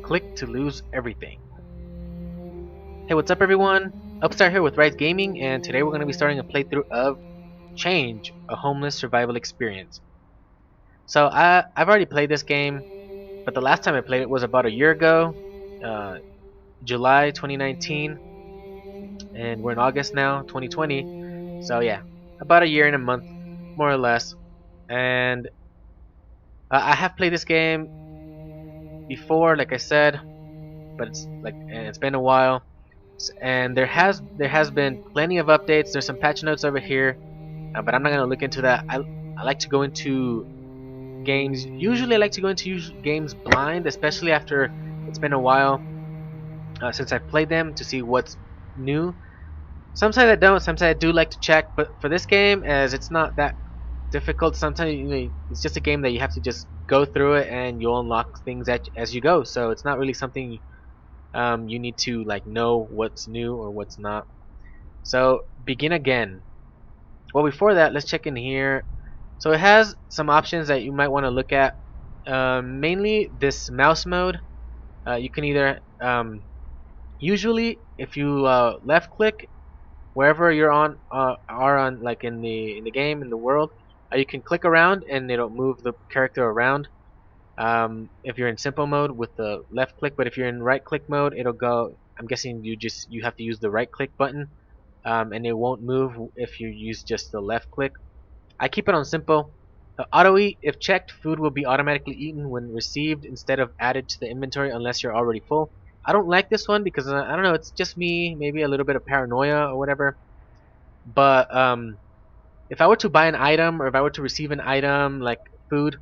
click to lose everything. Hey, what's up everyone? Upstart here with RyXe Gaming, and today we're going to be starting a playthrough of Change, a homeless survival experience. So I've already played this game, but the last time I played it was about a year ago, uh, July 2019, and we're in August now, 2020. So yeah, about a year and a month, more or less. And I have played this game before, like I said, but it's been a while. And there has been plenty of updates. There's some patch notes over here, but I'm not gonna look into that. I like to go into games. Usually, I like to go into games blind, especially after it's been a while since I've played them to see what's new. Sometimes I don't. Sometimes I do like to check. But for this game, as it's not that difficult, sometimes it's just a game that you have to just go through it and you'll unlock things as you go. So it's not really something you need to like know what's new or what's not. So begin again. Well, before that, let's check in here. So it has some options that you might want to look at. Mainly this mouse mode. You can either usually if you left click wherever you're on are on like in the game in the world, you can click around and it'll move the character around. If you're in simple mode with the left click, but if you're in right click mode, it'll go. I'm guessing you have to use the right click button, and it won't move if you use just the left click. I keep it on simple. Auto eat, if checked, food will be automatically eaten when received instead of added to the inventory unless you're already full. I don't like this one because I don't know, it's just me, maybe a little bit of paranoia or whatever. But if I were to buy an item or if I were to receive an item like food,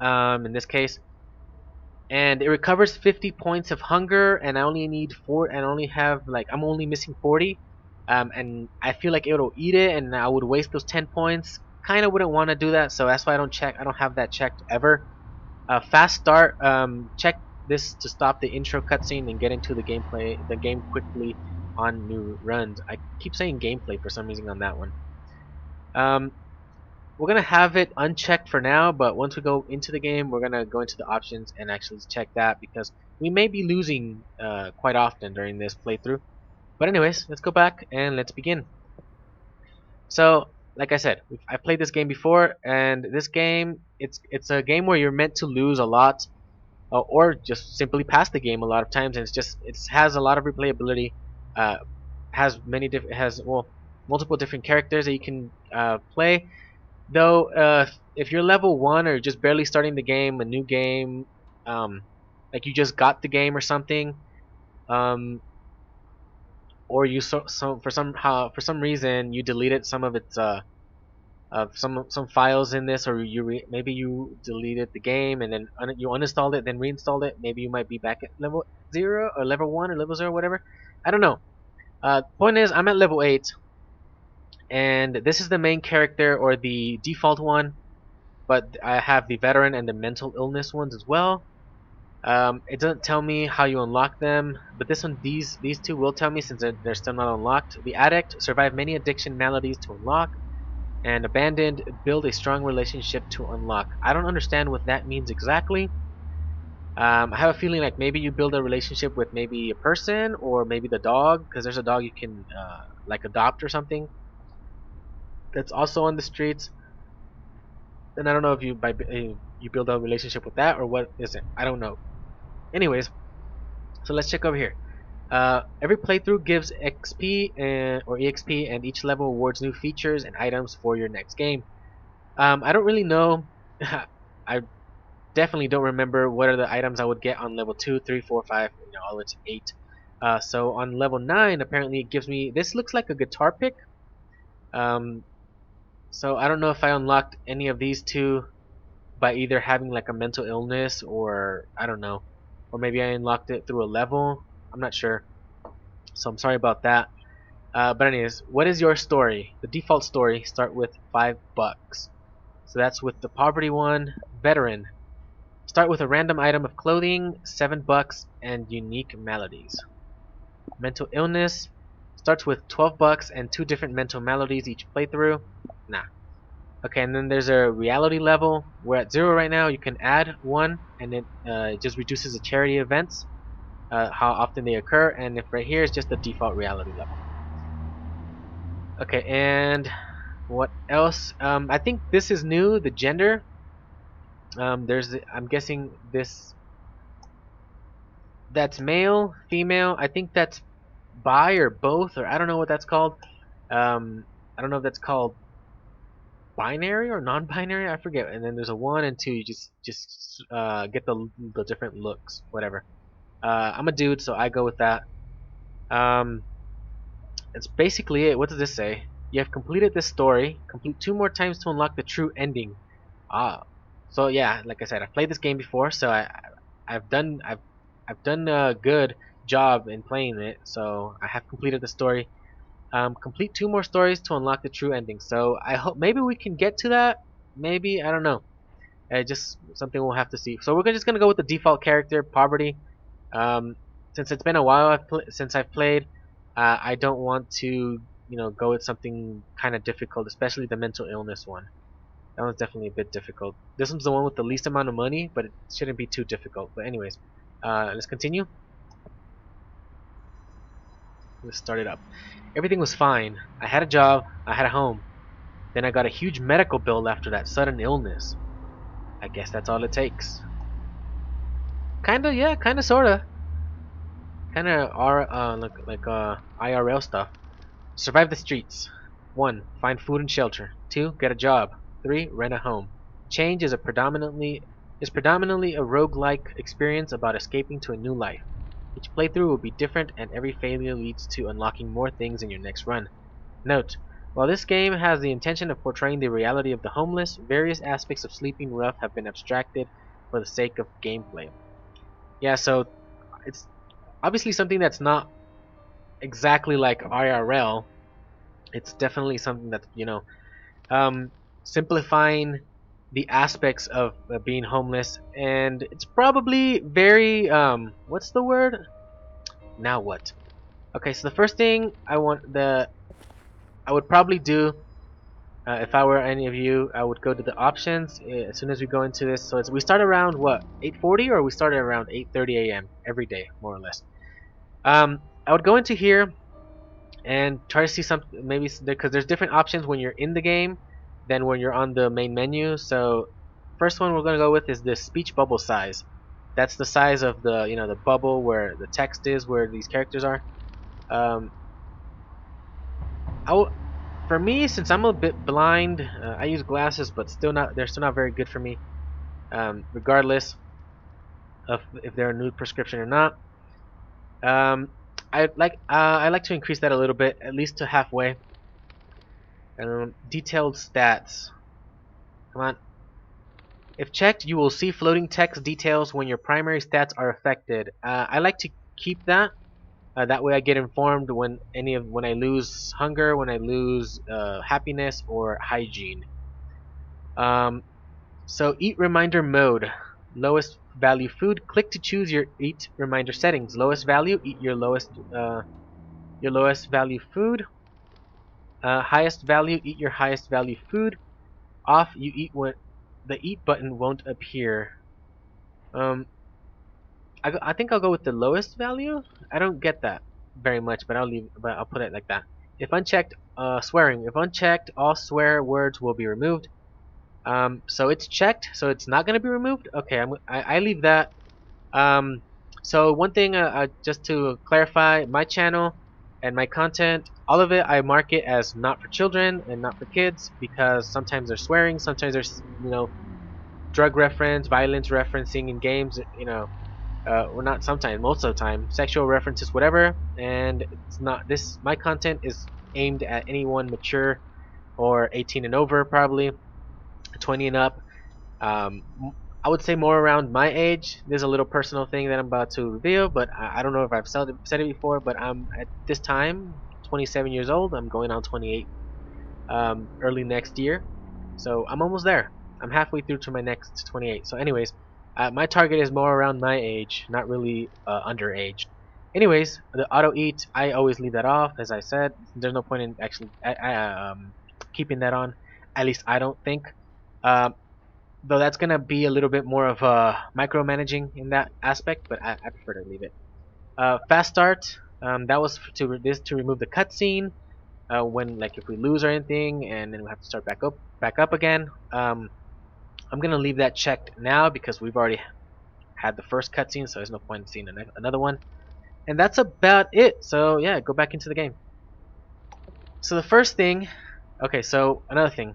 in this case, and it recovers 50 points of hunger, and I only need 4, and I only have like I'm only missing 40, and I feel like it'll eat it, and I would waste those 10 points. Kind of wouldn't want to do that, so that's why I don't check. I don't have that checked ever. Fast start. Check this to stop the intro cutscene and get into the game quickly on new runs. I keep saying gameplay for some reason on that one. Um, we're gonna have it unchecked for now, but once we go into the game, we're gonna go into the options and actually check that because we may be losing quite often during this playthrough. But anyways, let's go back and let's begin. So, like I said, I played this game before, and this game it's a game where you're meant to lose a lot, or just simply pass the game a lot of times, and it has a lot of replayability. Uh, has multiple different characters that you can play. Though, if you're level 1 or just barely starting the game, a new game, like you just got the game or something, um, or you for some reason you deleted some of its some files in this, or maybe you deleted the game and then you uninstalled it, then reinstalled it. Maybe you might be back at level 0 or level 1 or level 0, whatever. I don't know. Point is, I'm at level 8, and this is the main character or the default one. But I have the veteran and the mental illness ones as well. It doesn't tell me how you unlock them, but these two will tell me since they're still not unlocked. The addict survived many addiction maladies to unlock, and abandoned build a strong relationship to unlock. I don't understand what that means exactly. I have a feeling like maybe you build a relationship with maybe a person or maybe the dog, because there's a dog you can like adopt or something that's also on the streets. And I don't know if you build a relationship with that or what is it. I don't know. Anyways, so let's check over here. Every playthrough gives XP or EXP, and each level awards new features and items for your next game. I don't really know. I definitely don't remember what are the items I would get on level 2, 3, 4, 5, all the way to 8. So on level 9, apparently it gives me. This looks like a guitar pick. Um, so I don't know if I unlocked any of these two by either having like a mental illness or I don't know, or maybe I unlocked it through a level. I'm not sure, so I'm sorry about that. But anyways, what is your story? The default story start with $5, so that's with the poverty one. Veteran, start with a random item of clothing, $7, and unique maladies. Mental illness starts with $12 and 2 different mental maladies each playthrough. Nah. Okay, and then there's a reality level. We're at 0 right now. You can add 1, and it just reduces the charity events, how often they occur. And if right here is just the default reality level. Okay, and what else? I think this is new. The gender. I'm guessing that's male, female. I think that's bi or both, or I don't know what that's called. I don't know if that's called binary or non-binary. I forget. And then there's a 1 and 2. You just get the different looks, whatever. I'm a dude, so I go with that. Um, that's basically it. What does this say? You have completed this story. Complete 2 more times to unlock the true ending. Ah, so yeah, like I said, I've played this game before, so I've done a good job in playing it. So I have completed the story. Complete 2 more stories to unlock the true ending. So I hope maybe we can get to that. Maybe, I don't know. Just something we'll have to see. So we're just gonna go with the default character, poverty. Um, since it's been a while since I've played, I don't want to go with something kind of difficult, especially the mental illness one. That one's definitely a bit difficult. This one's the one with the least amount of money, but it shouldn't be too difficult. But anyways, let's continue. Let's start it up. Everything was fine. I had a job. I had a home. Then I got a huge medical bill after that sudden illness. I guess that's all it takes. Kinda, yeah, kinda, sorta. Kinda IRL stuff. Survive the streets. 1. Find food and shelter. 2. Get a job. 3. Rent a home. Change is predominantly a roguelike experience about escaping to a new life. Each playthrough will be different, and every failure leads to unlocking more things in your next run. Note: while this game has the intention of portraying the reality of the homeless, various aspects of sleeping rough have been abstracted for the sake of gameplay. Yeah, so it's obviously something that's not exactly like IRL. It's definitely something that, um, simplifying the aspects of being homeless, and it's probably very, what's the word? Now what? Okay, so the first thing I would probably do, if I were any of you, I would go to the options as soon as we go into this. So we start around what, 8:40, or we started around 8:30 a.m. every day, more or less. I would go into here and try to see some, maybe because there's different options when you're in the game than when you're on the main menu. So first one we're gonna go with is the speech bubble size. That's the size of the the bubble where the text is, where these characters are. Um, for me, since I'm a bit blind, I use glasses, but they're still not very good for me. Regardless of if they're a new prescription or not. Um, I like to increase that a little bit, at least to halfway. Detailed stats. Come on. If checked, you will see floating text details when your primary stats are affected. I like to keep that. That way I get informed when I lose hunger, when I lose happiness or hygiene. So eat reminder mode. Lowest value food. Click to choose your eat reminder settings. Lowest value, eat your lowest value food. Highest value, eat your highest value food. Off, you eat when the eat button won't appear. Um, I think I'll go with the lowest value. I don't get that very much, but I'll put it like that. If unchecked, swearing. If unchecked, all swear words will be removed. So it's checked, so it's not gonna be removed. Okay, I leave that. Um, so one thing, just to clarify, my channel and my content, all of it, I mark it as not for children and not for kids because sometimes there's swearing, sometimes there's drug reference, violence referencing in games, or not sometimes, most of the time, sexual references, whatever. And it's not this. My content is aimed at anyone mature or 18 and over, probably 20 and up. Um, I would say more around my age. There's a little personal thing that I'm about to reveal, but I don't know if I've said it before. But I'm at this time 27 years old. I'm going on 28 early next year, so I'm almost there. I'm halfway through to my next 28. So anyways, my target is more around my age, not really underage. Anyways, the auto eat, I always leave that off. As I said, there's no point in actually keeping that on. At least I don't think. Though that's gonna be a little bit more of micromanaging in that aspect, but I prefer to leave it. Fast start. That was to remove the cutscene when like if we lose or anything, and then we have to start back up again. I'm gonna leave that checked now because we've already had the first cutscene, so there's no point in seeing another one. And that's about it. So yeah, go back into the game. So the first thing, okay, so another thing,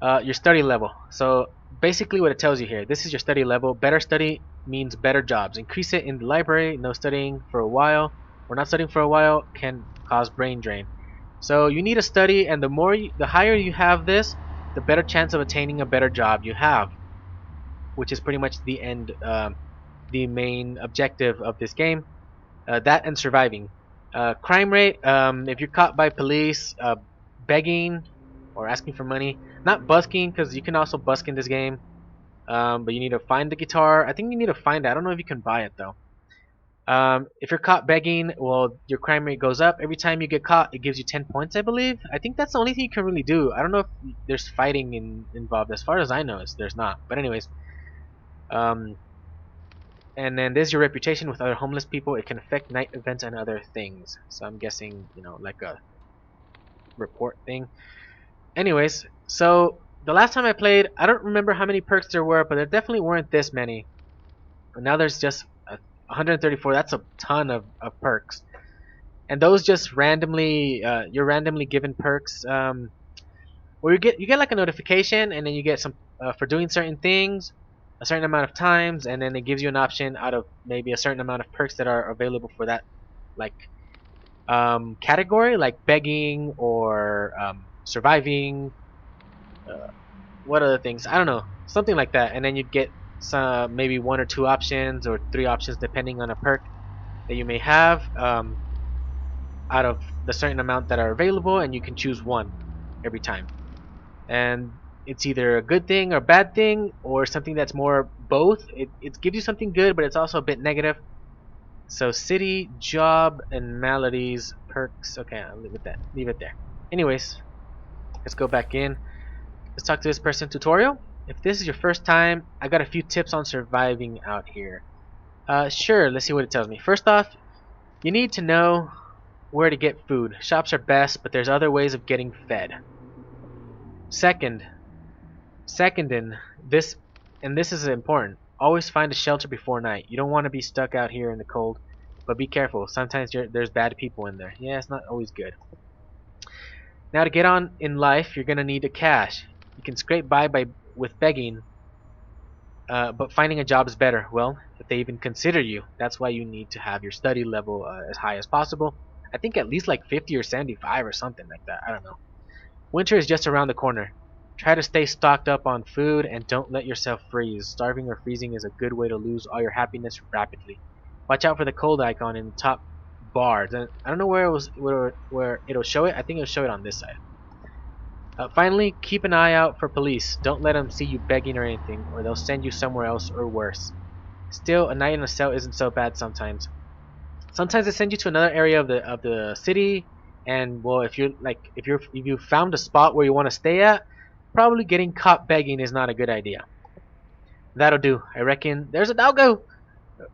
your study level. So basically what it tells you here, this is your study level. Better study means better jobs. Increase it in the library. No studying for a while, or not studying for a while, can cause brain drain. So you need to study, and the higher you have this, the better chance of attaining a better job you have, which is pretty much the main objective of this game. That and surviving. Crime rate. If you're caught by police begging or asking for money, not busking, because you can also busk in this game. But you need to find the guitar. I think you need to find it. I don't know if you can buy it though. If you're caught begging, well, your crime rate goes up. Every time you get caught, it gives you 10 points, I believe. I think that's the only thing you can really do. I don't know if there's fighting involved. As far as I know, there's not. But anyways, um, and then there's your reputation with other homeless people. It can affect night events and other things. So I'm guessing, like a report thing. Anyways, so the last time I played, I don't remember how many perks there were, but there definitely weren't this many. And now there's just 134. That's a ton of perks. And those just randomly, you're randomly given perks. Where you get like a notification, and then you get some for doing certain things a certain amount of times, and then it gives you an option out of maybe a certain amount of perks that are available for that like category, like begging or surviving. What other things? I don't know, something like that. And then you'd get some maybe one or two options or three options depending on a perk that you may have out of the certain amount that are available, and you can choose one every time. And it's either a good thing or bad thing, or something that's more both. It gives you something good, but it's also a bit negative. So city, job, and maladies, perks. Okay, I'll leave it that. Leave it there. Anyways, let's go back in. Let's talk to this person. Tutorial. If this is your first time, I got a few tips on surviving out here. Sure. Let's see what it tells me. First off, you need to know where to get food. Shops are best, but there's other ways of getting fed. Second in this, and this is important, always find a shelter before night. You don't want to be stuck out here in the cold, but be careful. Sometimes there's bad people in there. Yeah, it's not always good. Now to get on in life, you're gonna need a cash. You can scrape by with begging, but finding a job is better. Well, if they even consider you, that's why you need to have your study level as high as possible. I think at least like 50 or 75 or something like that. I don't know. Winter is just around the corner. Try to stay stocked up on food and don't let yourself freeze. Starving or freezing is a good way to lose all your happiness rapidly. Watch out for the cold icon in the top bar. I don't know where it'll show it. I think it'll show it on this side. Finally, keep an eye out for police. Don't let them see you begging or anything, or they'll send you somewhere else or worse. Still, a night in a cell isn't so bad sometimes. Sometimes they send you to another area of the city, and well, if you found a spot where you want to stay at, probably getting caught begging is not a good idea. That'll do. I reckon. There's a doggo.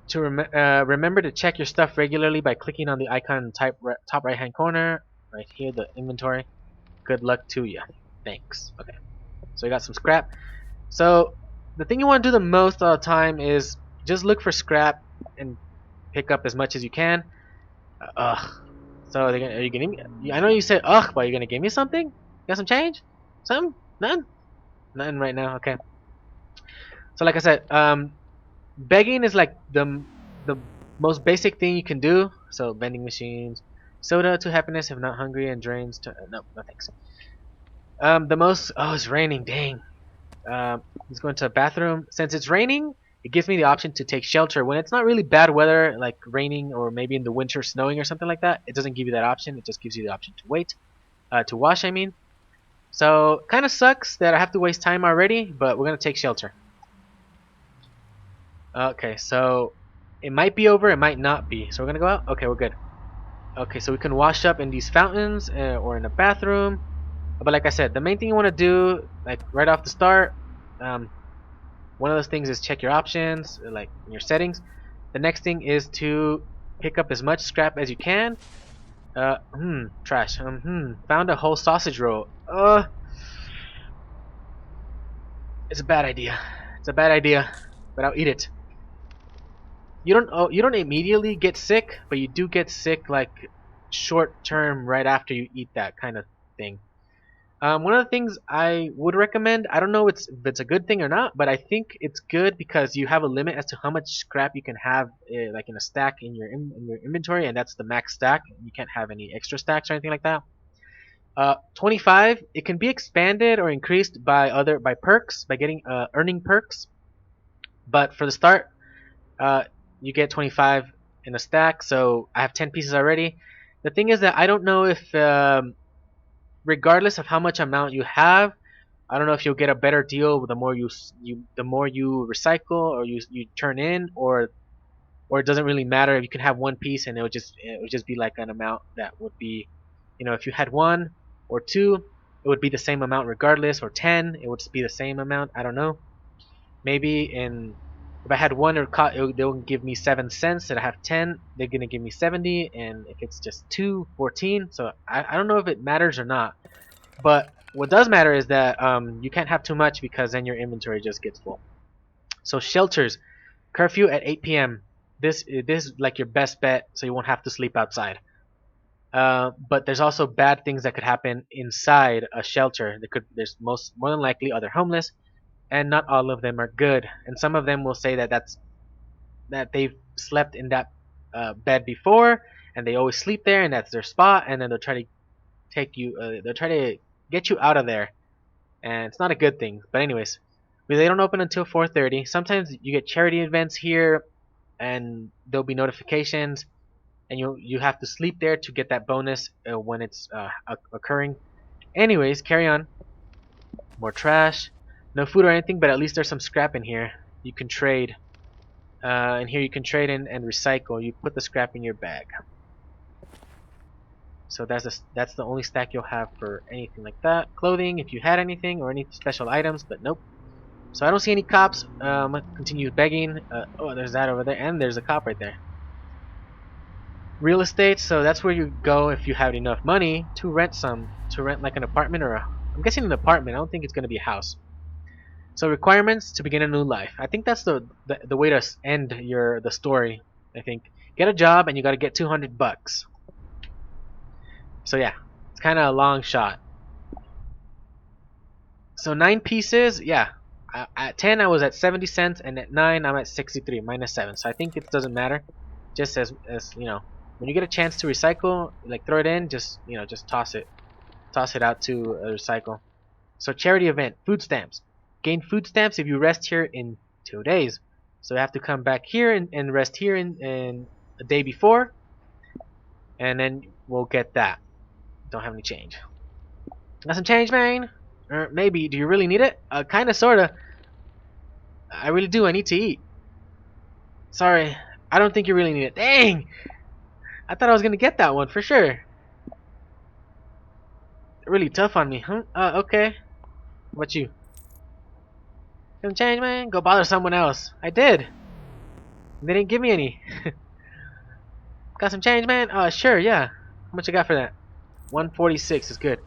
To remember to check your stuff regularly by clicking on the icon in the top right hand corner, right here, the inventory. Good luck to you. Thanks. Okay. So we got some scrap. So the thing you want to do the most all the time is just look for scrap and pick up as much as you can. Ugh. So are you gonna me? I know you said ugh, but are you gonna give me something? Got some change? Some? None? Nothing right now. Okay. So like I said, begging is like the most basic thing you can do. So vending machines, soda to happiness if not hungry, and drains to no thanks. The most it's raining. Dang. Let's go into a bathroom. Since it's raining, it gives me the option to take shelter when it's not really bad weather, like raining or maybe in the winter snowing or something like that. It doesn't give you that option. It just gives you the option to wait, to wash. I mean. So kind of sucks that I have to waste time already, but we're gonna take shelter. Okay, so it might be over, it might not be. So we're gonna go out. Okay, we're good. Okay, so we can wash up in these fountains or in a bathroom. But like I said, the main thing you want to do, like right off the start, um, one of those things is check your options, like in your settings. The next thing is to pick up as much scrap as you can. Trash. Found a whole sausage roll. It's a bad idea. It's a bad idea, but I'll eat it. You don't immediately get sick, but you do get sick like short term right after you eat that kind of thing. One of the things I would recommend, I don't know if it's a good thing or not, but I think it's good because you have a limit as to how much scrap you can have, like in a stack in your inventory, and that's the max stack. You can't have any extra stacks or anything like that. 25. It can be expanded or increased by perks, by getting earning perks. But for the start, uh, you get 25 in a stack. So I have 10 pieces already. The thing is that I don't know if regardless of how much amount you have, I don't know if you'll get a better deal the more the more you recycle or you turn in, or it doesn't really matter if you can have one piece and it would just be like an amount that would be, if you had one or two, it would be the same amount regardless, or 10, it would be the same amount. I don't know. Maybe if I had one, they'll give me 7 cents. And I have 10, they're gonna give me 70. And if it's just two, 14. So I don't know if it matters or not. But what does matter is that you can't have too much because then your inventory just gets full. So shelters, curfew at 8 p.m. This is like your best bet, so you won't have to sleep outside. But there's also bad things that could happen inside a shelter. There's more than likely other homeless, and not all of them are good. And some of them will say that they've slept in that bed before, and they always sleep there, and that's their spot. And then they'll try to they'll try to get you out of there, and it's not a good thing. But anyways, they don't open until 4:30. Sometimes you get charity events here, and there'll be notifications, and you have to sleep there to get that bonus when it's occurring. Anyways, carry on. More trash. No food or anything, but at least there's some scrap in here. You can trade. And here you can trade in and recycle. You put the scrap in your bag. So that's the only stack you'll have for anything like that. Clothing, if you had anything, or any special items, but nope. So I don't see any cops. I'm gonna continue begging. Oh, there's that over there, and there's a cop right there. Real estate, so that's where you go if you have enough money to rent like an apartment I'm guessing an apartment. I don't think it's gonna be a house. So requirements to begin a new life. I think that's the way to end the story. I think get a job and you got to get 200 bucks. So yeah, it's kind of a long shot. So 9 pieces, yeah. At 10 I was at 70 cents, and at 9 I'm at 63 minus 7. So I think it doesn't matter. Just as when you get a chance to recycle, like throw it in, just toss it out to recycle. So charity event, food stamps. Gain food stamps if you rest here in 2 days. So you have to come back here and rest here in a day before, and then we'll get that. Don't have any change. Got some change, man? Or maybe. Do you really need it? Kinda, sorta. I really do. I need to eat. Sorry. I don't think you really need it. Dang! I thought I was gonna get that one for sure. Really tough on me, huh? Okay. How about you? Some change, man? Go bother someone else. I did. They didn't give me any. Got some change, man? Sure, yeah. How much you got for that? 146 is good.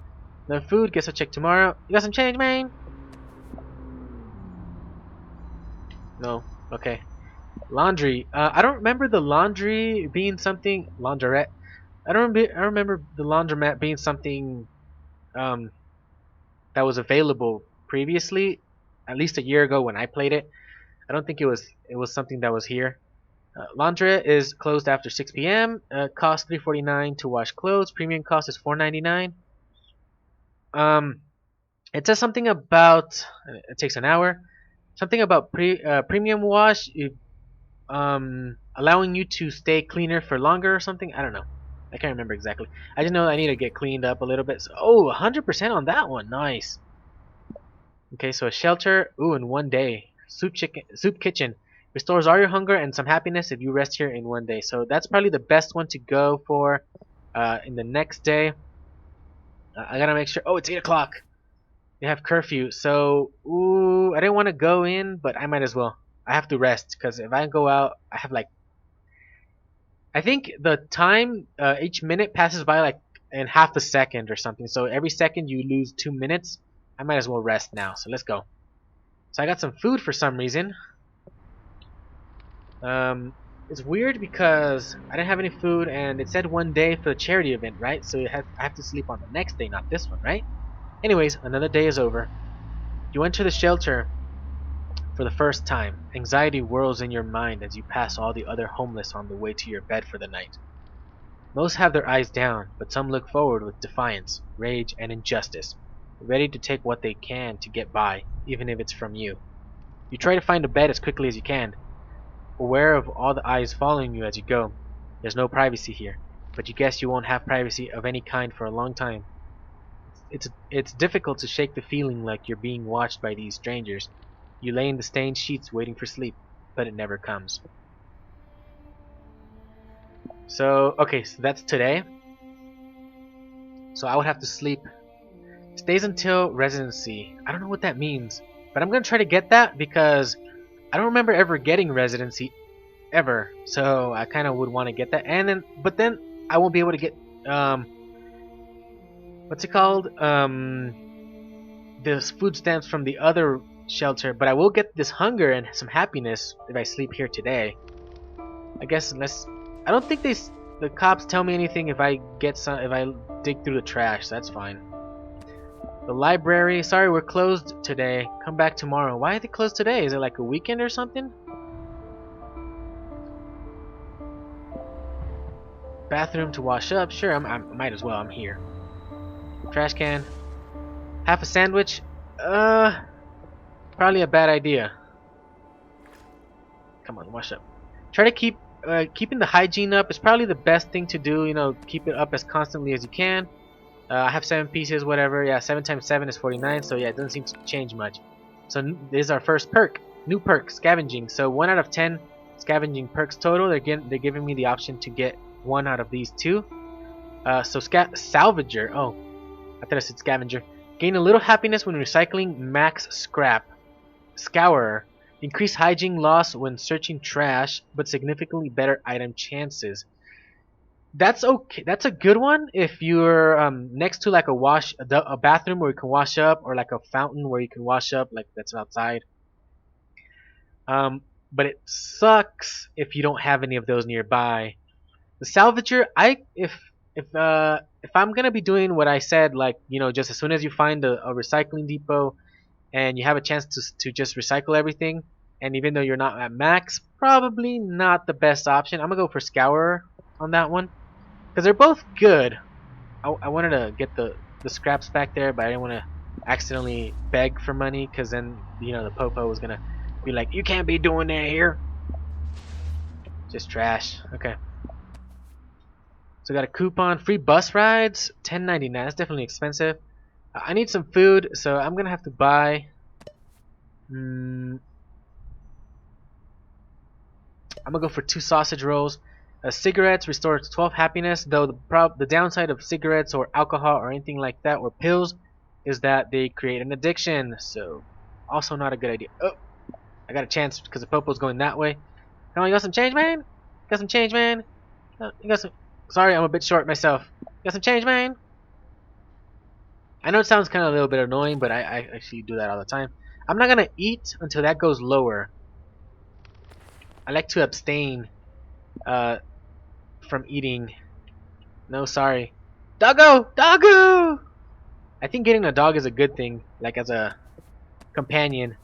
No food, guess I'll check tomorrow. You got some change, man? No. Okay. Laundry. I don't remember the laundry being something... Laundrette. I remember the laundromat being something that was available previously, at least a year ago when I played it. I don't think it was something that was here. Laundrette is closed after 6 p.m. Cost $3.49 to wash clothes. Premium cost is $4.99. It says something about it takes an hour. Something about premium wash, allowing you to stay cleaner for longer or something. I don't know. I can't remember exactly. I just know I need to get cleaned up a little bit. So, 100% on that one. Nice. Okay, so a shelter. Ooh, in 1 day. Soup kitchen. Restores all your hunger and some happiness if you rest here in 1 day. So that's probably the best one to go for in the next day. I gotta make sure. Oh, it's 8 o'clock. They have curfew, so ooh, I didn't want to go in, but I might as well. I have to rest because if I go out, I have like I think the time each minute passes by like in half a second or something. So every second you lose 2 minutes. I might as well rest now. So let's go. So I got some food for some reason. It's weird because I didn't have any food and it said 1 day for the charity event, right? So I have to sleep on the next day, not this one, right? Anyways, another day is over. You enter the shelter for the first time. Anxiety whirls in your mind as you pass all the other homeless on the way to your bed for the night. Most have their eyes down, but some look forward with defiance, rage, and injustice, ready to take what they can to get by, even if it's from you. You try to find a bed as quickly as you can, aware of all the eyes following you as you go. There's no privacy here, but you guess you won't have privacy of any kind for a long time. It's difficult to shake the feeling like you're being watched by these strangers. You lay in the stained sheets waiting for sleep, but it never comes. So, okay, so that's today. So I would have to sleep. Stays until residency. I don't know what that means, but I'm gonna try to get that because I don't remember ever getting residency ever. So I kind of would want to get that, and then I won't be able to get what's it called the food stamps from the other shelter. But I will get this hunger and some happiness if I sleep here today. I guess unless I don't think the cops tell me anything if I get some if I dig through the trash. So that's fine. The library, sorry we're closed today. Come back tomorrow. Why are they closed today? Is it like a weekend or something? Bathroom to wash up. Sure, I might as well. I'm here. Trash can. Half a sandwich. Probably a bad idea. Come on, wash up. Try to keep keeping the hygiene up is probably the best thing to do. You know, keep it up as constantly as you can. I have 7 pieces, whatever. Yeah, 7 times 7 is 49. So yeah, it doesn't seem to change much. So this is our first perk. New perk, scavenging. So 1 out of 10 scavenging perks total. They're giving me the option to get 1 out of these 2. So salvager. Oh, I thought I said scavenger. Gain a little happiness when recycling max scrap. Scourer. Increase hygiene loss when searching trash, but significantly better item chances. That's okay. That's a good one if you're next to like a bathroom where you can wash up, or like a fountain where you can wash up, like that's outside. But it sucks if you don't have any of those nearby. The salvager, if I'm gonna be doing what I said, like just as soon as you find a recycling depot and you have a chance to just recycle everything, and even though you're not at max, probably not the best option. I'm gonna go for scourer on that one because they're both good. I wanted to get the scraps back there, but I didn't want to accidentally beg for money because then the popo was gonna be like, you can't be doing that here. Just trash. Okay. So got a coupon, free bus rides, $10.99. That's definitely expensive. I need some food, so I'm gonna have to buy. I'm gonna go for 2 sausage rolls. Cigarettes restores 12 happiness. Though the downside of cigarettes or alcohol or anything like that or pills is that they create an addiction. So also not a good idea. Oh, I got a chance because the popo's going that way. Come on, you got some change, man? Got some change, man? You got some. Sorry, I'm a bit short myself. Got some change, man? I know it sounds kind of a little bit annoying, but I actually do that all the time. I'm not gonna eat until that goes lower. I like to abstain from eating. No, sorry. Doggo! Doggo! I think getting a dog is a good thing, like as a companion.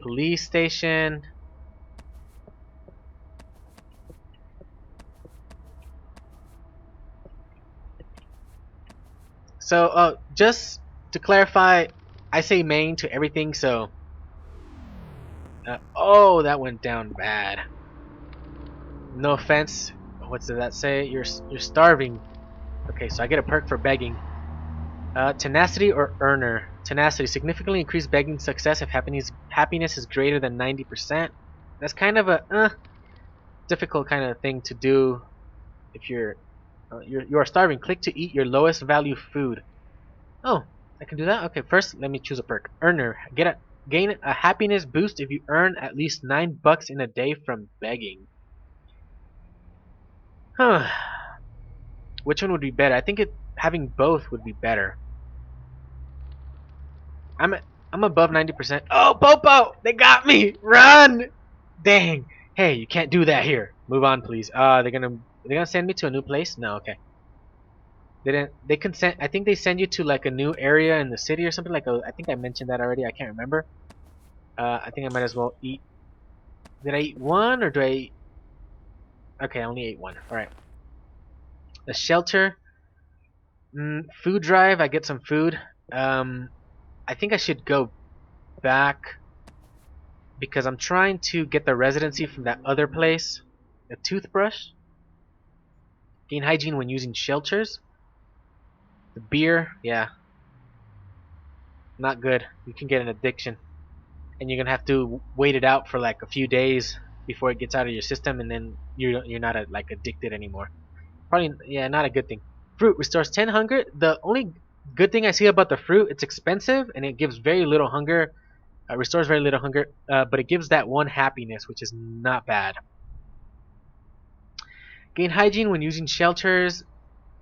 Police station. So, just to clarify, I say main to everything, so... oh, that went down bad. No offense. What does that say? You're starving. Okay, so I get a perk for begging. Tenacity or earner. Tenacity. Significantly increased begging success if happiness is greater than 90%. That's kind of a difficult kind of thing to do if you are starving. Click to eat your lowest value food. Oh, I can do that? Okay, first let me choose a perk. Earner. Gain a happiness boost if you earn at least $9 in a day from begging. Huh. Which one would be better? I think having both would be better. I'm I'm above 90%. Oh, Popo! They got me! Run! Dang. Hey, you can't do that here. Move on, please. They're gonna send me to a new place? No, okay. They didn't. They can send. I think they send you to like a new area in the city or something like. I think I mentioned that already. I can't remember. I think I might as well eat. Did I eat one or do I? Okay, I only ate one. All right. A shelter. Food drive. I get some food. Um, I think I should go back because I'm trying to get the residency from that other place. A toothbrush. Gain hygiene when using shelters. The beer. Yeah, not good. You can get an addiction. And you're gonna have to wait it out for like a few days before it gets out of your system, and then you're not like addicted anymore. Probably, yeah, not a good thing. Fruit restores 10 hunger. The only good thing I see about the fruit, it's expensive and it gives very little hunger. Restores very little hunger, but it gives that one happiness, which is not bad. Gain hygiene when using shelters.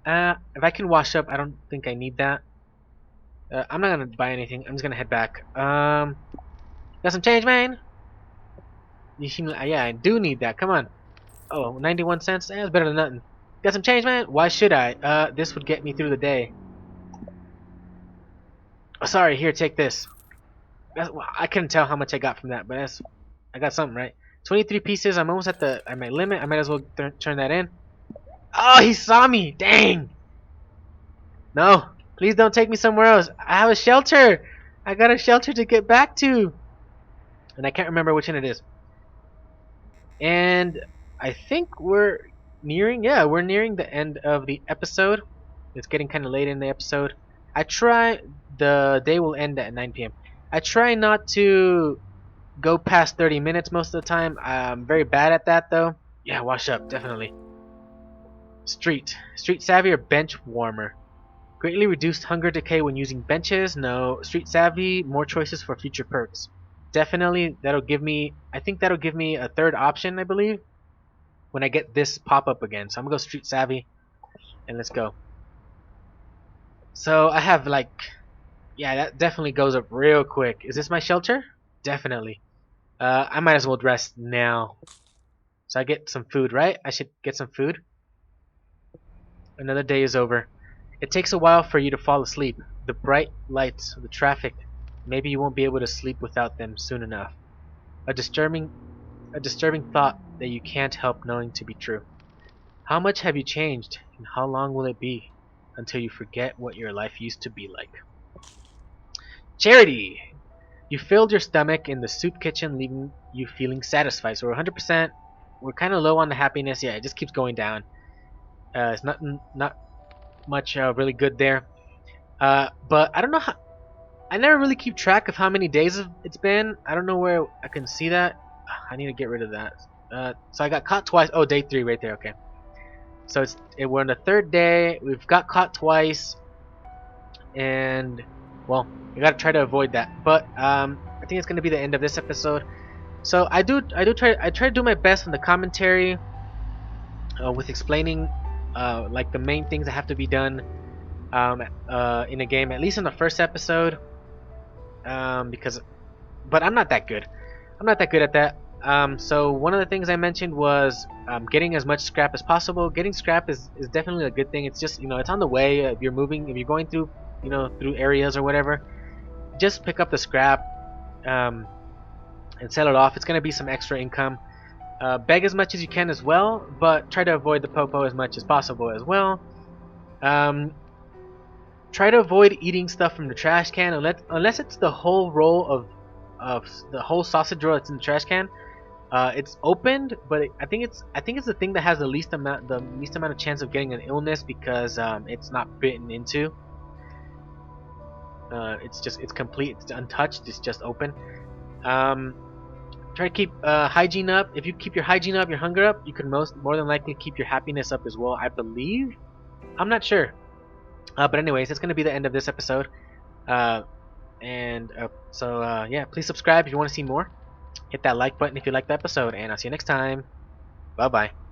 If I can wash up, I don't think I need that. I'm not gonna buy anything. I'm just gonna head back. Got some change, man. You seem like, yeah, I do need that. Come on. Oh, 91 cents? That's better than nothing. Got some change, man? Why should I? This would get me through the day. Oh, sorry, here, take this. Well, I couldn't tell how much I got from that, but I got something, right? 23 pieces. I'm almost at my limit. I might as well turn that in. Oh, he saw me. Dang. No, please don't take me somewhere else. I have a shelter. I got a shelter to get back to. And I can't remember which one it is. And I think we're we're nearing the end of the episode. It's getting kind of late in the episode. The day will end at 9 p.m. I try not to go past 30 minutes most of the time. I'm very bad at that though. Yeah, wash up, definitely. Street savvy or bench warmer. Greatly reduced hunger decay when using benches. No. Street savvy, more choices for future perks. Definitely, I think that'll give me a third option, I believe, when I get this pop up again. So I'm gonna go street savvy and let's go. So I have like, yeah, that definitely goes up real quick. Is this my shelter? Definitely. I might as well rest now. So I get some food, right? I should get some food. Another day is over. It takes a while for you to fall asleep. The bright lights, the traffic. Maybe you won't be able to sleep without them soon enough. A disturbing thought that you can't help knowing to be true. How much have you changed, and how long will it be until you forget what your life used to be like? Charity! You filled your stomach in the soup kitchen, leaving you feeling satisfied. So we're 100%. We're kind of low on the happiness. Yeah, it just keeps going down. It's not much really good there. But I don't know how. I never really keep track of how many days it's been. I don't know where I can see that. I need to get rid of that. So I got caught twice. Oh, day 3 right there. Okay. So we're on the 3rd day. We've got caught twice, and well, we gotta try to avoid that. But I think it's gonna be the end of this episode. So I try to do my best in the commentary with explaining like the main things that have to be done in a game, at least in the first episode. But I'm not that good. I'm not that good at that. So one of the things I mentioned was getting as much scrap as possible. Getting scrap is definitely a good thing. It's just, it's on the way. If you're going through, through areas or whatever, just pick up the scrap and sell it off. It's going to be some extra income. Beg as much as you can as well, but try to avoid the popo as much as possible as well. Try to avoid eating stuff from the trash can unless it's the whole roll of the whole sausage roll that's in the trash can. It's opened, but I think it's the thing that has the least amount of chance of getting an illness because it's not bitten into. It's complete. It's untouched. It's just open. Try to keep hygiene up. If you keep your hygiene up, your hunger up, you can more than likely keep your happiness up as well. I believe. I'm not sure. But anyways, that's gonna be the end of this episode. Uh, yeah, please subscribe if you want to see more. Hit that like button if you liked the episode, and I'll see you next time. Bye bye.